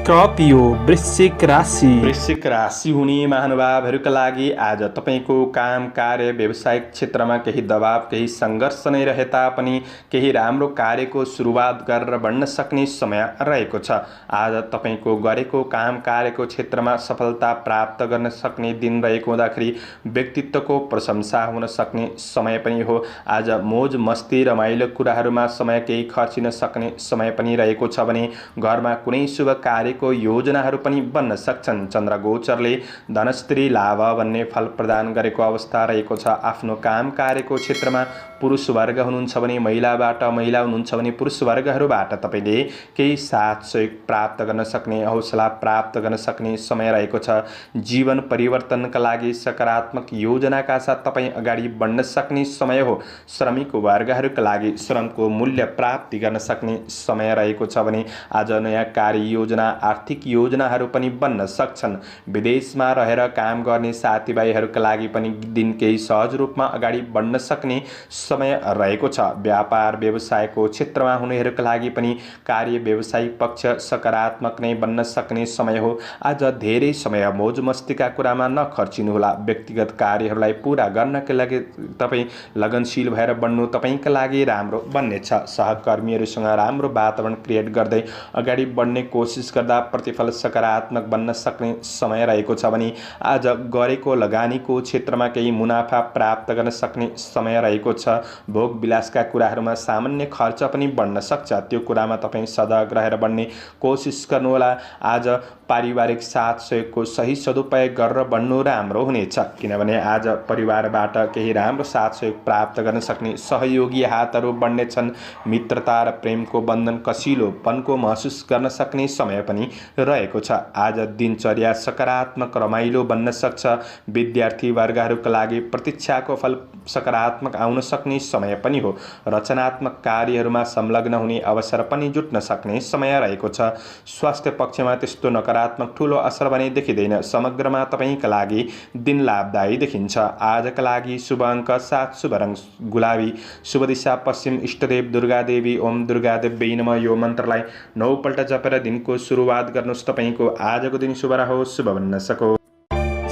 स्कर्पियो वृश्चिक राशि। वृश्चिक राशि हुने महानुभावहरूका लागि आज तपाईँको काम कार्य व्यावसायिक क्षेत्रमा केही दबाव, केही सङ्घर्ष नै रहे तापनि केही राम्रो कार्यको सुरुवात गरेर बढ्न सक्ने समय रहेको छ। आज तपाईँको गरेको काम कार्यको क्षेत्रमा सफलता प्राप्त गर्न सक्ने दिन रहेको हुँदाखेरि व्यक्तित्वको प्रशंसा हुन सक्ने समय पनि हो। आज मोज मस्ती रमाइलो कुराहरूमा समय केही खर्चिन सक्ने समय पनि रहेको छ भने घरमा कुनै शुभ कार्य योजनाहरू पनि बन्न सक्छन्। चन्द्रगोचरले धनस्त्री लाभ भन्ने फल प्रदान गरेको अवस्था रहेको छ। आफ्नो काम कार्यको क्षेत्रमा पुरुष वर्ग हुनुहुन्छ भने महिलाबाट, महिला हुनुहुन्छ भने पुरुष वर्गहरूबाट तपाईँले केही साथ सहयोग प्राप्त गर्न सक्ने, हौसला प्राप्त गर्न सक्ने समय रहेको छ। जीवन परिवर्तनका लागि सकारात्मक योजनाका साथ तपाईँ अगाडि बढ्न सक्ने समय हो। श्रमिक वर्गहरूका लागि श्रमको मूल्य प्राप्ति गर्न सक्ने समय रहेको छ भने आज नयाँ कार्य योजना, आर्थिक योजनाहरू पनि बन्न सक्छन्। विदेशमा रहेर काम गर्ने साथीभाइहरूका लागि पनि दिन केही सहज रूपमा अगाडि बढ्न सक्ने समय रहेको छ। व्यापार व्यवसायको क्षेत्रमा हुनेहरूका लागि पनि कार्य व्यवसायिक पक्ष सकारात्मक नै बन्न सक्ने समय हो। आज धेरै समय मौज मस्तीका कुरामा नखर्चिनुहोला। व्यक्तिगत कार्यहरूलाई पुरा गर्नका लागि तपाईँ लगनशील भएर बढ्नु तपाईँका लागि राम्रो बन्नेछ। सहकर्मीहरूसँग राम्रो वातावरण क्रिएट गर्दै अगाडि बढ्ने कोसिस गर्दा प्रतिफल सकारात्मक बन्न सक्ने समय रहेको छ भने आज गरेको लगानीको क्षेत्रमा केही मुनाफा प्राप्त गर्न सक्ने समय रहेको छ। भोग विलासका कुराहरूमा सामान्य खर्च पनि बढ्न सक्छ, त्यो कुरामा तपाईँ सजग रहेर बढ्ने कोसिस गर्नुहोला। आज पारिवारिक साथ सहयोगको सही सदुपयोग गरेर बढ्नु राम्रो हुनेछ, किनभने आज परिवारबाट केही राम्रो साथ सहयोग प्राप्त गर्न सक्ने सहयोगी हातहरू बढ्नेछन्। मित्रता र प्रेमको बन्धन कसिलोपनको महसुस गर्न सक्ने समय पनि रहेको छ। आज दिनचर्या सकारात्मक रमाइलो बन्न सक्छ। विद्यार्थी वर्गहरूका लागि प्रतीक्षाको फल सकारात्मक आउन सक्ने समय पनि हो। रचनात्मक कार्यहरूमा संलग्न हुने अवसर पनि जुट्न सक्ने समय रहेको छ। स्वास्थ्य पक्षमा त्यस्तो नकारात्मक ठुलो असर भने देखिँदैन। समग्रमा तपाईँका लागि दिन लाभदायी देखिन्छ। आजका लागि शुभ अङ्क 7, शुभ रङ गुलाबी, शुभ दिशा पश्चिम, इष्टदेव दुर्गा देवी। ओम दुर्गा देवी नमः यो मन्त्रलाई 9 पल्ट जपेर दिनको सुरुवात गर्नुहोस्। तपाईँको आजको दिन शुभ रहोस्, शुभ बन्न सकोस्।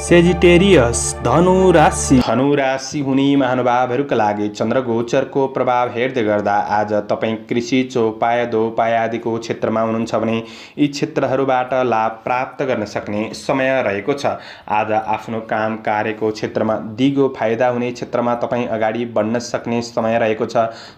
सेजिटेरियस धनु राशि। धनु राशि हुने महानुभावहरूका लागि चन्द्रगोचरको प्रभाव हेर्दै गर्दा आज तपाईँ कृषि, चौपाय, दोपाय आदिको क्षेत्रमा हुनुहुन्छ भने यी क्षेत्रहरूबाट लाभ प्राप्त गर्न सक्ने समय रहेको छ। आज आफ्नो काम कार्यको क्षेत्रमा दिगो फाइदा हुने क्षेत्रमा तपाईँ अगाडि बढ्न सक्ने समय रहेको छ।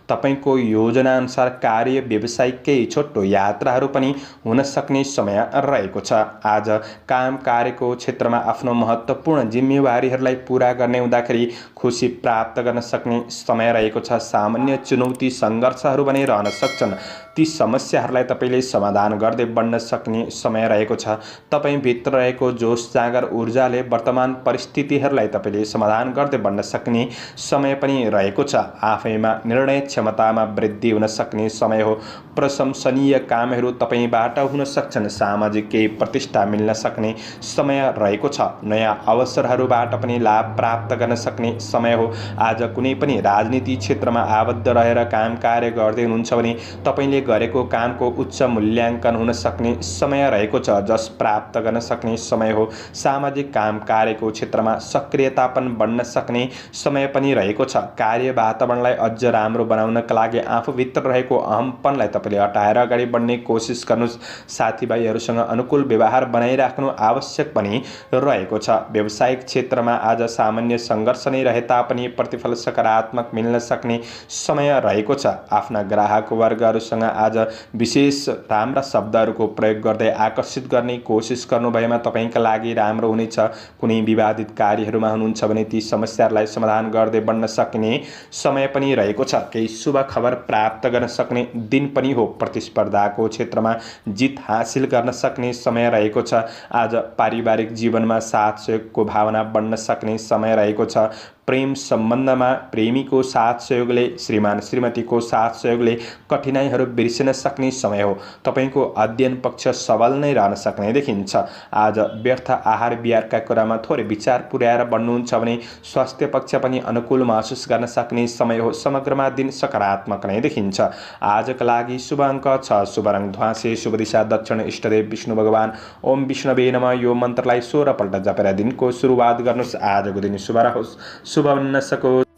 तपाईँको योजनाअनुसार कार्य व्यवसायिकै छोटो यात्राहरू पनि हुन सक्ने समय रहेको छ। आज काम कार्यको क्षेत्रमा आफ्नो महत्त्वपूर्ण जिम्मेवारीहरूलाई पूरा गर्ने हुँदाखेरि खुसी प्राप्त गर्न सक्ने समय रहेको छ। सामान्य चुनौती सङ्घर्षहरू पनि रहन सक्छन्, ती समस्याहरूलाई तपाईँले समाधान गर्दै बढ्न सक्ने समय रहेको छ। तपाईँभित्र रहेको जोस जाँगर ऊर्जाले वर्तमान परिस्थितिहरूलाई तपाईँले समाधान गर्दै बढ्न सक्ने समय पनि रहेको छ। आफैमा निर्णय क्षमतामा वृद्धि हुन सक्ने समय हो। प्रशंसनीय कामहरू तपाईँबाट हुन सक्छन्। सामाजिक केही प्रतिष्ठा मिल्न सक्ने समय रहेको छ। नयाँ अवसरहरूबाट पनि लाभ प्राप्त गर्न सक्ने समय हो। आज कुनै पनि राजनीति क्षेत्रमा आबद्ध रहेर काम कार्य गर्दै हुनुहुन्छ भने तपाईँले गरेको कामको उच्च मूल्याङ्कन हुन सक्ने समय रहेको छ, जस प्राप्त गर्न सक्ने समय हो। सामाजिक काम कार्यको क्षेत्रमा सक्रियतापन बढ्न सक्ने समय पनि रहेको छ। कार्य वातावरणलाई अझ राम्रो बनाउनका लागि आफूभित्र रहेको अहमपनलाई तपाईँले हटाएर अगाडि बढ्ने कोसिस गर्नुहोस्। साथीभाइहरूसँग अनुकूल व्यवहार बनाइराख्नु आवश्यक पनि रहेको छ। व्यावसायिक क्षेत्रमा आज सामान्य सङ्घर्ष नै रहे तापनि प्रतिफल सकारात्मक मिल्न सक्ने समय रहेको छ। आफ्ना ग्राहक वर्गहरूसँग आज विशेष राम्रा शब्दहरूको प्रयोग गर्दै आकर्षित गर्ने कोसिस गर्नुभएमा तपाईँका लागि राम्रो हुनेछ। कुनै विवादित कार्यहरूमा हुनुहुन्छ भने ती समस्याहरूलाई समाधान गर्दै बढ्न सक्ने समय पनि रहेको छ। केही शुभ खबर प्राप्त गर्न सक्ने दिन पनि हो। प्रतिस्पर्धाको क्षेत्रमा जित हासिल गर्न सक्ने समय रहेको छ। आज पारिवारिक जीवनमा साथ सहयोगको भावना बढ्न सक्ने समय रहेको छ। प्रेम सम्बन्धमा प्रेमीको साथ सहयोगले, श्रीमान श्रीमतीको साथ सहयोगले कठिनाइहरू बिर्सिन सक्ने समय हो। तपाईँको अध्ययन पक्ष सबल नै रहन सक्ने देखिन्छ। आज व्यर्थ आहार विहारका कुरामा थोरै विचार पुर्याएर बढ्नुहुन्छ भने स्वास्थ्य पक्ष पनि अनुकूल महसुस गर्न सक्ने समय हो। समग्रमा दिन सकारात्मक नै देखिन्छ। आजका लागि शुभ अङ्क 6, शुभ रङ ध्वाँसे, शुभ दिशा दक्षिण, इष्टदेव विष्णु भगवान। ओम विष्णुवे नमः यो मन्त्रलाई 16 पल्ट जपेर दिनको सुरुवात गर्नुहोस्। आजको दिन शुभ रहोस्, शुभ बन्न सकोस्।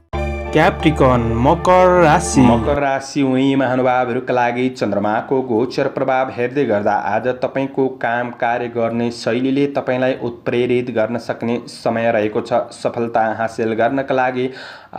क्याप्रिकन मकर राशि। मकर राशि हुने महानुभावहरूका लागि चन्द्रमाको गोचर प्रभाव हेर्दै गर्दा आज तपाईँको काम कार्य गर्ने शैलीले तपाईँलाई उत्प्रेरित गर्न सक्ने समय रहेको छ। सफलता हासिल गर्नका लागि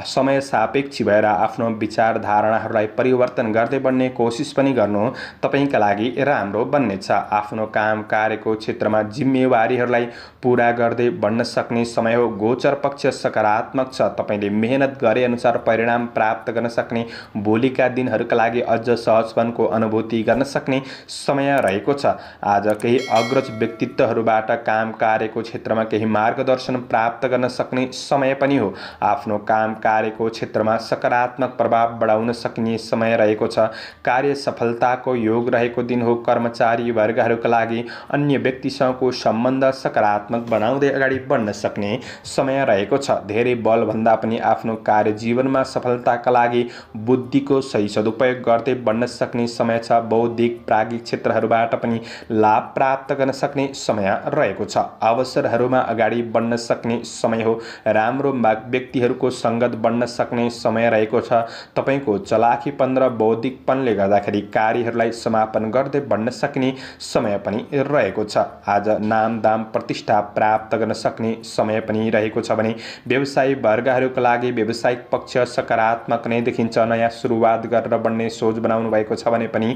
समय सापेक्ष भएर आफ्नो विचारधारणाहरूलाई परिवर्तन गर्दै बढ्ने कोसिस पनि गर्नु तपाईँका लागि राम्रो बन्नेछ। आफ्नो काम कार्यको क्षेत्रमा जिम्मेवारीहरूलाई पुरा गर्दै बढ्न सक्ने समय हो। गोचर पक्ष सकारात्मक छ। तपाईँले मेहनत गरे अनुसार परिणाम प्राप्त गर्न सक्ने, भोलिका दिनहरूका लागि अझ सहजपनको अनुभूति गर्न सक्ने समय रहेको छ। आज केही अग्रज व्यक्तित्वहरूबाट काम कार्यको क्षेत्रमा केही मार्गदर्शन प्राप्त गर्न सक्ने समय पनि हो। आफ्नो काम कार्यको क्षेत्रमा सकारात्मक प्रभाव बढाउन सकिने समय रहेको छ। कार्य सफलताको योग रहेको दिन हो। कर्मचारी वर्गहरूका लागि अन्य व्यक्तिसँगको सम्बन्ध सकारात्मक बनाउँदै अगाडि बढ्न सक्ने समय रहेको छ। धेरै बलभन्दा पनि आफ्नो कार्य जीवनमा सफलताका लागि बुद्धिको सही सदुपयोग गर्दै बढ्न सक्ने समय छ। बौद्धिक प्राज्ञिक क्षेत्रहरूबाट पनि लाभ प्राप्त गर्न सक्ने समय रहेको छ। अवसरहरूमा अगाडि बढ्न सक्ने समय हो। राम्रो व्यक्तिहरूको सङ्गत बढ्न सक्ने समय रहेको छ। तपाईँको चलाखीपन र बौद्धिकपनले गर्दाखेरि कार्यहरूलाई समापन गर्दै बढ्न सक्ने समय पनि रहेको छ। आज नाम दाम प्रतिष्ठा प्राप्त गर्न सक्ने समय पनि रहेको छ भने व्यवसायी वर्गहरूका लागि व्यावसायिक पक्ष सकारात्मक नै देखिन्छ। नयाँ सुरुवात गरेर बढ्ने सोच बनाउनु भएको छ भने पनि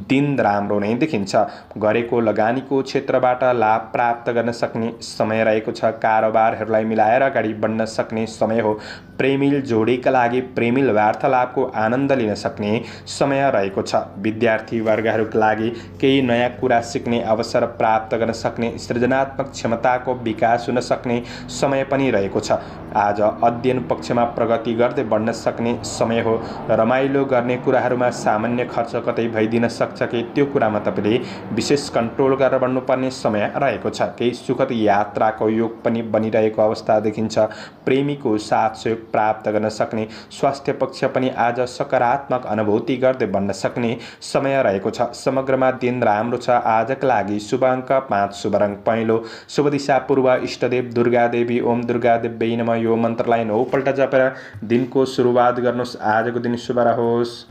दिन राम्रो नै देखिन्छ। गरेको लगानीको क्षेत्रबाट लाभ प्राप्त गर्न सक्ने समय रहेको छ। कारोबारहरूलाई मिलाएर अगाडि बढ्न सक्ने समय हो। प्रेमिल जोडीका लागि प्रेमिल वार्तालापको आनन्द लिन सक्ने समय रहेको छ। विद्यार्थी वर्गहरूका लागि केही नयाँ कुरा सिक्ने अवसर प्राप्त गर्न सक्ने सृजनात्मक क्षमताको विकास हुन सक्ने समय पनि रहेको छ। आज अध्ययन पक्षमा प्रगति गर्दै बढ्न सक्ने समय हो। रमाइलो गर्ने कुराहरूमा सामान्य खर्च कतै भइदिन सक्छ कि त्यो कुरामा तपाईँले विशेष कन्ट्रोल गरेर बढ्नुपर्ने समय रहेको छ। केही सुखद यात्राको योग पनि बनिरहेको अवस्था देखिन्छ। प्रेमीको साथ सहयोग प्राप्त गर्न सक्ने स्वास्थ्य पक्ष पनि आज सकारात्मक अनुभूति गर्दै बढ्न सक्ने समय रहेको छ। समग्रमा दिन राम्रो छ। आजका लागि शुभ अङ्क 5, शुभ रङ पहेँलो, शुभ दिशा पूर्व, इष्टदेव दुर्गा देवी। ओम दुर्गा देवी नमः। यो मन्त्रलाई 9 पल्ट जपेर दिनको सुरुवात गर्नुहोस्। आजको दिन शुभ रहोस्।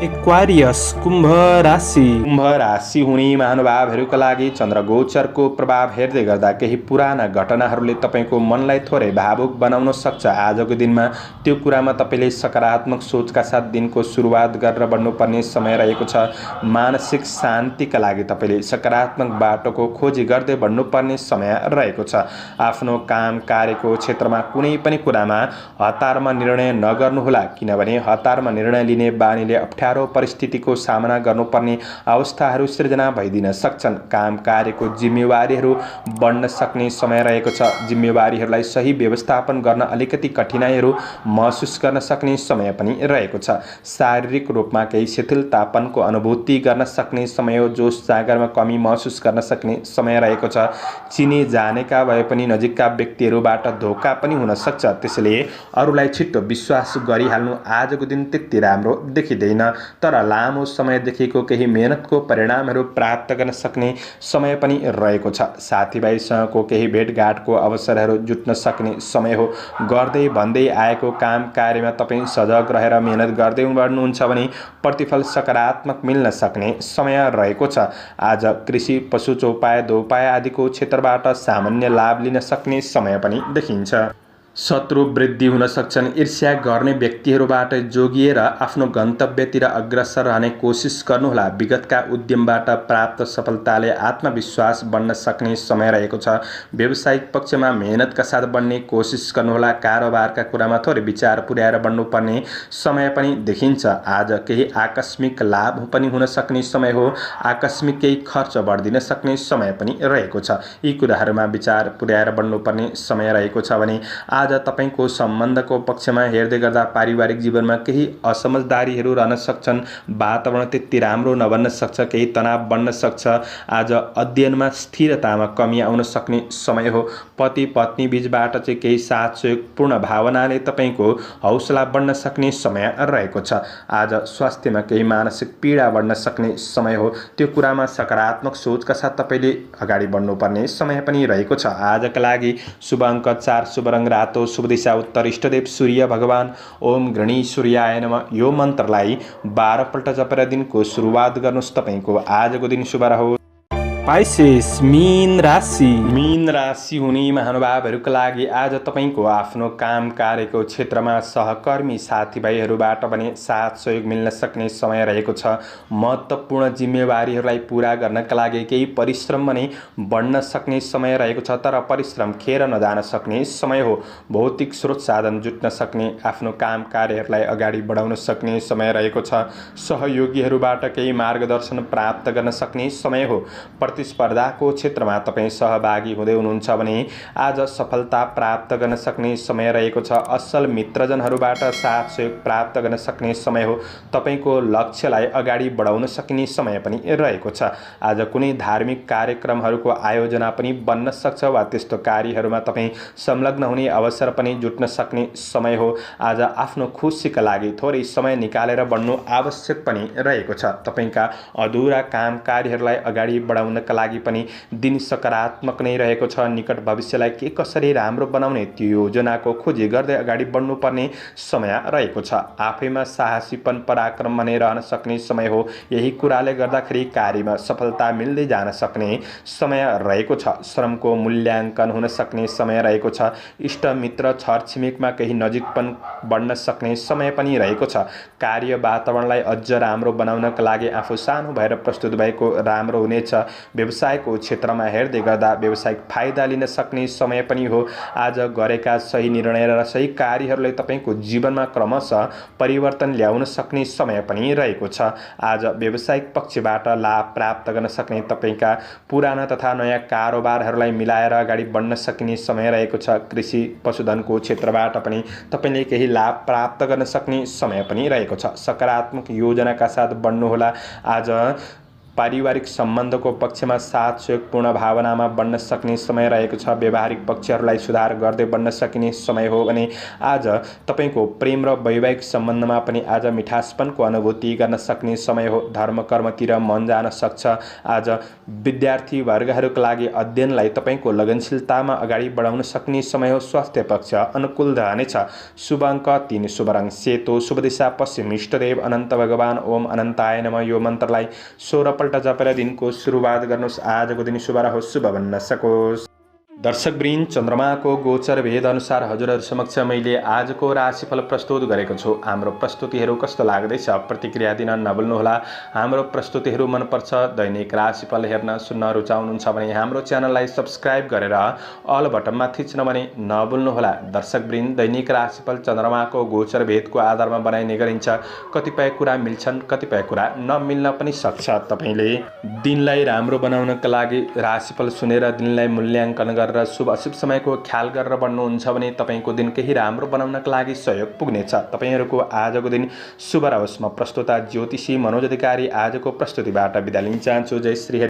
एक्वारियस कुम्भ राशि। कुम्भ राशि हुने महानुभावहरूका लागि चन्द्रगोचरको प्रभाव हेर्दै गर्दा केही पुराना घटनाहरूले तपाईँको मनलाई थोरै भावुक बनाउन सक्छ। आजको दिनमा त्यो कुरामा तपाईँले सकारात्मक सोचका साथ दिनको सुरुवात गरेर बढ्नुपर्ने समय रहेको छ। मानसिक शान्तिका लागि तपाईँले सकारात्मक बाटोको खोजी गर्दै बढ्नुपर्ने समय रहेको छ। आफ्नो काम कार्यको क्षेत्रमा कुनै पनि कुरामा हतारमा निर्णय नगर्नुहोला, किनभने हतारमा निर्णय लिने बानीले अप्ठ्यारो परिस्थितिको सामना गर्नुपर्ने अवस्थाहरू सृजना भइदिन सक्छन्। काम कार्यको जिम्मेवारीहरू बढ्न सक्ने समय रहेको छ। जिम्मेवारीहरूलाई सही व्यवस्थापन गर्न अलिकति कठिनाइहरू महसुस गर्न सक्ने समय पनि रहेको छ। शारीरिक रूपमा केही शिथिलतापनको अनुभूति गर्न सक्ने समय हो। जोस जागरमा कमी महसुस गर्न सक्ने समय रहेको छ। चिने जानेका भए पनि नजिकका व्यक्तिहरूबाट धोका पनि हुन सक्छ, त्यसैले अरूलाई छिट्टो विश्वास गरिहाल्नु आजको दिन त्यति राम्रो देखिँदैन। तर लामो समयदेखिको केही मेहनतको परिणामहरू प्राप्त गर्न सक्ने समय पनि रहेको छ। साथीभाइसँगको केही भेटघाटको अवसरहरू जुट्न सक्ने समय हो। गर्दै भन्दै आएको काम कार्यमा तपाईँ सजग रहेर मेहनत गर्दै बढ्नुहुन्छ भने प्रतिफल सकारात्मक मिल्न सक्ने समय रहेको छ। आज कृषि पशु चौपाया दोपाया आदिको क्षेत्रबाट सामान्य लाभ लिन सक्ने समय पनि देखिन्छ। शत्रु वृद्धि हुन सक्छन्। ईर्ष्या गर्ने व्यक्तिहरूबाट जोगिएर आफ्नो गन्तव्यतिर अग्रसर रहने कोसिस गर्नुहोला। विगतका उद्यमबाट प्राप्त सफलताले आत्मविश्वास बढ्न सक्ने समय रहेको छ। व्यावसायिक पक्षमा मेहनतका साथ बढ्ने कोसिस गर्नुहोला। कारोबारका कुरामा थोरै विचार पुर्याएर बढ्नुपर्ने समय पनि देखिन्छ। आज केही आकस्मिक लाभ पनि हुन सक्ने समय हो। आकस्मिक केही खर्च बढिदिन सक्ने समय पनि रहेको छ। यी कुराहरूमा विचार पुर्याएर बढ्नुपर्ने समय रहेको छ भने आज तपाईको सम्बन्धको पक्षमा हेर्दै गर्दा पारिवारिक जीवनमा केही असमझदारीहरू रहन सक्छन्। वातावरण त्यति राम्रो नबन्न सक्छ, केही तनाव बढ्न सक्छ। आज अध्ययनमा स्थिरतामा कमी आउन सक्ने समय हो। पति पत्नी बीचबाट चाहिँ केही साथ सहयोगपूर्ण भावनाले तपाईको हौसला बढ्न सक्ने समय रहेको छ। आज स्वास्थ्यमा केही मानसिक पीडा बढ्न सक्ने समय हो। त्यो कुरामा सकारात्मक सोचका साथ तपाईले अगाडि बढ्नुपर्ने समय पनि रहेको छ। आजका लागि शुभ अङ्क 4, शुभ रङ रातो, शुभ दिशा उत्तर, इष्टदेव सूर्य भगवान। ओम गृणी सूर्याय नमः। यो मन्त्रलाई 12 पल्ट जपेर दिनको सुरुवात गर्नुहोस्। तपाईको आजको दिन शुभ रहोस्। पाइसेस मीन राशि। मीन राशि हुने महानुभावहरूका लागि आज तपाईको आफ्नो काम कार्यको क्षेत्रमा सहकर्मी साथीभाइहरूबाट पनि साथ सहयोग मिल्न सक्ने समय रहेको छ। महत्त्वपूर्ण जिम्मेवारीहरूलाई पूरा गर्नका लागि केही परिश्रम पनि बढ्न सक्ने समय रहेको छ, तर परिश्रम खेर नजान सक्ने समय हो। भौतिक स्रोत साधन जुट्न सक्ने, आफ्नो काम कार्यहरूलाई अगाडि बढाउन सक्ने समय रहेको छ। सहयोगीहरूबाट केही मार्गदर्शन प्राप्त गर्न सक्ने समय हो। प्रतिस्पर्धाको क्षेत्रमा तपाईँ सहभागी हुँदै हुनुहुन्छ भने आज सफलता प्राप्त गर्न सक्ने समय रहेको छ। असल मित्रजनहरूबाट साथ सहयोग प्राप्त गर्न सक्ने समय हो। तपाईँको लक्ष्यलाई अगाडि बढाउन सकिने समय पनि रहेको छ। आज कुनै धार्मिक कार्यक्रमहरूको आयोजना पनि बन्न सक्छ वा त्यस्तो कार्यहरूमा तपाईँ संलग्न हुने अवसर पनि जुट्न सक्ने समय हो। आज आफ्नो खुसीका लागि थोरै समय निकालेर बढ्नु आवश्यक पनि रहेको छ। तपाईँका अधुरा काम कार्यहरूलाई अगाडि बढाउनका लागि पनि दिन सकारात्मक नै रहेको छ। निकट भविष्यलाई के कसरी राम्रो बनाउने त्यो योजनाको खोजी गर्दै अगाडि बढ्नुपर्ने समय रहेको छ। आफैमा साहसीपन पराक्रम भने रहन सक्ने समय हो। यही कुराले गर्दाखेरि कार्यमा सफलता मिल्दै जान सक्ने समय रहेको छ। श्रमको मूल्याङ्कन हुन सक्ने समय रहेको छ। इष्ट मित्र छरछिमेकमा केही नजिकपन बढ्न सक्ने समय पनि रहेको छ। कार्य वातावरणलाई अझ राम्रो बनाउनका लागि आफू सानो भएर प्रस्तुत भएको राम्रो हुनेछ। व्यवसायको क्षेत्रमा हेर्दै गर्दा व्यावसायिक फाइदा लिन सक्ने समय पनि हो। आज गरेका सही निर्णय र सही कार्यहरूले तपाईँको जीवनमा क्रमशः परिवर्तन ल्याउन सक्ने समय पनि रहेको छ। आज व्यावसायिक पक्षबाट लाभ प्राप्त गर्न सक्ने तपाईँका पुराना तथा नयाँ कारोबारहरूलाई मिलाएर अगाडि बढ्न सकिने समय रहेको छ। कृषि पशुधनको क्षेत्रबाट पनि तपाईँले केही लाभ प्राप्त गर्न सक्ने समय पनि रहेको छ। सकारात्मक योजनाका साथ बढ्नुहोला। आज पारिवारिक सम्बन्धको पक्षमा साथ सहयोगपूर्ण भावनामा बढ्न सक्ने समय रहेको छ। व्यावहारिक पक्षहरूलाई सुधार गर्दै बढ्न सकिने समय हो भने आज तपाईँको प्रेम र वैवाहिक सम्बन्धमा पनि आज मिठासपनको अनुभूति गर्न सक्ने समय हो। धर्म कर्मतिर मन जान सक्छ। आज विद्यार्थी वर्गहरूका लागि अध्ययनलाई तपाईँको लगनशीलतामा अगाडि बढाउन सक्ने समय हो। स्वास्थ्य पक्ष अनुकूल रहनेछ। शुभ अङ्क 3, शुभ रङ सेतो, शुभ दिशा पश्चिम, इष्टदेव अनन्त भगवान ओम अनन्ताय नमः। यो मन्त्रलाई 16 पल्ट जपेर दिनको सुरुवात गर्नुहोस्। आजको दिन शुभ रहोस्, शुभ बन्न सकोस्। दर्शकवृन्द, चन्द्रमाको गोचर भेद अनुसार हजुरहरू समक्ष मैले आजको राशिफल प्रस्तुत गरेको छु। हाम्रो प्रस्तुतिहरू कस्तो लाग्दैछ प्रतिक्रिया दिन नभुल्नुहोला। हाम्रो प्रस्तुतिहरू मनपर्छ, दैनिक राशिफल हेर्न सुन्न रुचाउनुहुन्छ भने हाम्रो च्यानललाई सब्स्क्राइब गरेर अल बटनमा थिच्न भने नभुल्नुहोला। दर्शकवृन्द, दैनिक राशिफल चन्द्रमाको गोचर भेदको आधारमा बनाइने गरिन्छ। कतिपय कुरा मिल्छन्, कतिपय कुरा नमिल्न पनि सक्छ। तपाईँले दिनलाई राम्रो बनाउनका लागि राशिफल सुनेर दिनलाई मूल्याङ्कन गरेर शुभ अशुभ समयको ख्याल गरेर बढ्नुहुन्छ भने तपाईँको दिन केही राम्रो बनाउनका लागि सहयोग पुग्नेछ। तपाईँहरूको आजको दिन शुभ रहोस्। म प्रस्तुता ज्योतिषी मनोज अधिकारी आजको प्रस्तुतिबाट बिदा लिन चाहन्छु। जय श्री हरि।